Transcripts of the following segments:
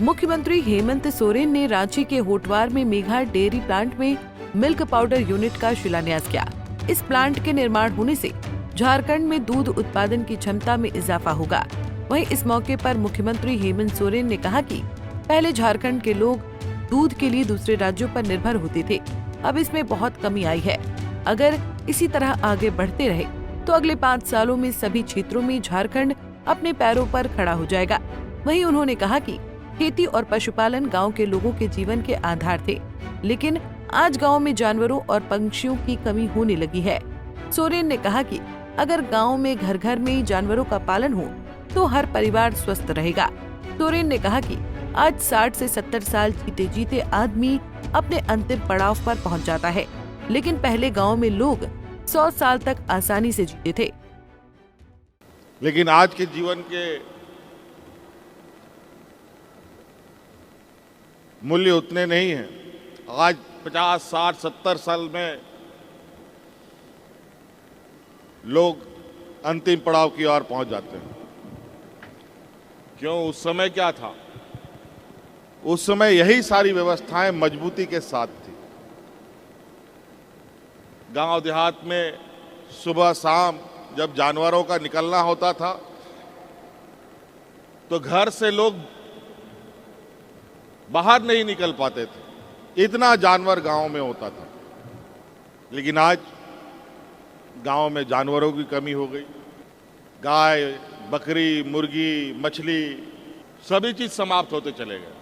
मुख्यमंत्री हेमंत सोरेन ने रांची के होटवार में मेघा डेयरी प्लांट में मिल्क पाउडर यूनिट का शिलान्यास किया। इस प्लांट के निर्माण होने से झारखंड में दूध उत्पादन की क्षमता में इजाफा होगा। वहीं इस मौके पर मुख्यमंत्री हेमंत सोरेन ने कहा कि पहले झारखंड के लोग दूध के लिए दूसरे राज्यों पर निर्भर होते थे, अब इसमें बहुत कमी आई है। अगर इसी तरह आगे बढ़ते रहे तो अगले 5 सालों में सभी क्षेत्रों में झारखंड अपने पैरों पर खड़ा हो जाएगा। वहीं उन्होंने कहा कि खेती और पशुपालन गांव के लोगों के जीवन के आधार थे, लेकिन आज गांव में जानवरों और पंछियों की कमी होने लगी है। सोरेन ने कहा कि अगर गांव में घर घर में जानवरों का पालन हो तो हर परिवार स्वस्थ रहेगा। सोरेन ने कहा कि आज 60 से 70 साल जीते जीते आदमी अपने अंतिम पड़ाव पर पहुंच जाता है, लेकिन पहले गांव में लोग 100 साल तक आसानी से जीते थे। लेकिन आज के जीवन के मूल्य उतने नहीं हैं। आज 50, 60, 70 साल में लोग अंतिम पड़ाव की ओर पहुंच जाते हैं। क्यों? उस समय क्या था? उस समय यही सारी व्यवस्थाएं मजबूती के साथ थी। गांव देहात में सुबह शाम जब जानवरों का निकलना होता था तो घर से लोग बाहर नहीं निकल पाते थे, इतना जानवर गांव में होता था। लेकिन आज गांव में जानवरों की कमी हो गई। गाय, बकरी, मुर्गी, मछली सभी चीज समाप्त होते चले गए।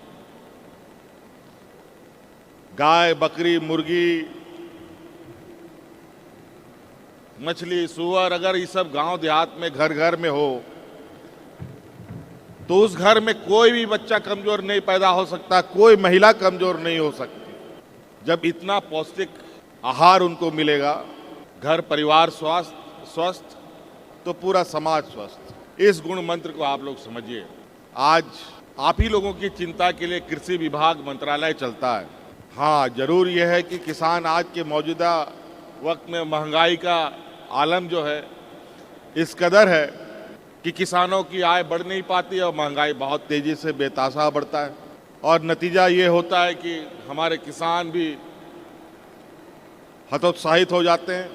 गाय, बकरी, मुर्गी, मछली, सुअर, अगर ये सब गांव देहात में घर घर में हो तो उस घर में कोई भी बच्चा कमजोर नहीं पैदा हो सकता, कोई महिला कमजोर नहीं हो सकती। जब इतना पौष्टिक आहार उनको मिलेगा, घर परिवार स्वस्थ तो पूरा समाज स्वस्थ। इस गुण मंत्र को आप लोग समझिए। आज आप ही लोगों की चिंता के लिए कृषि विभाग मंत्रालय चलता है। हाँ, जरूर यह है कि किसान आज के मौजूदा वक्त में महंगाई का आलम जो है इस कदर है कि किसानों की आय बढ़ नहीं पाती और महंगाई बहुत तेजी से बेतहाशा बढ़ता है। और नतीजा ये होता है कि हमारे किसान भी हतोत्साहित हो जाते हैं।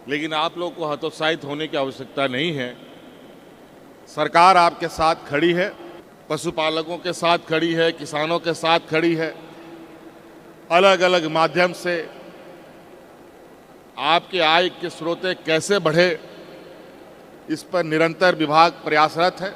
लेकिन आप लोग को हतोत्साहित होने की आवश्यकता नहीं है। सरकार आपके साथ खड़ी है, पशुपालकों के साथ खड़ी है, किसानों के साथ खड़ी है। अलग अलग माध्यम से आपके आय के स्रोत कैसे बढ़े, इस पर निरंतर विभाग प्रयासरत है।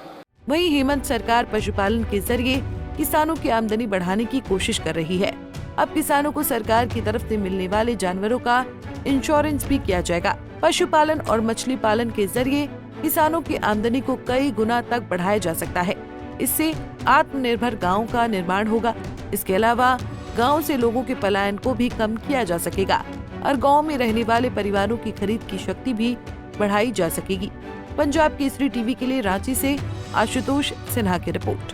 वहीं हेमंत सरकार पशुपालन के जरिए किसानों की आमदनी बढ़ाने की कोशिश कर रही है। अब किसानों को सरकार की तरफ से मिलने वाले जानवरों का इंश्योरेंस भी किया जाएगा। पशुपालन और मछली पालन के जरिए किसानों की आमदनी को कई गुना तक बढ़ाया जा सकता है। इससे आत्मनिर्भर गाँव का निर्माण होगा। इसके अलावा गाँव से लोगों के पलायन को भी कम किया जा सकेगा और गाँव में रहने वाले परिवारों की खरीद की शक्ति भी बढ़ाई जा सकेगी। पंजाब केसरी टीवी के लिए रांची से आशुतोष सिन्हा की रिपोर्ट।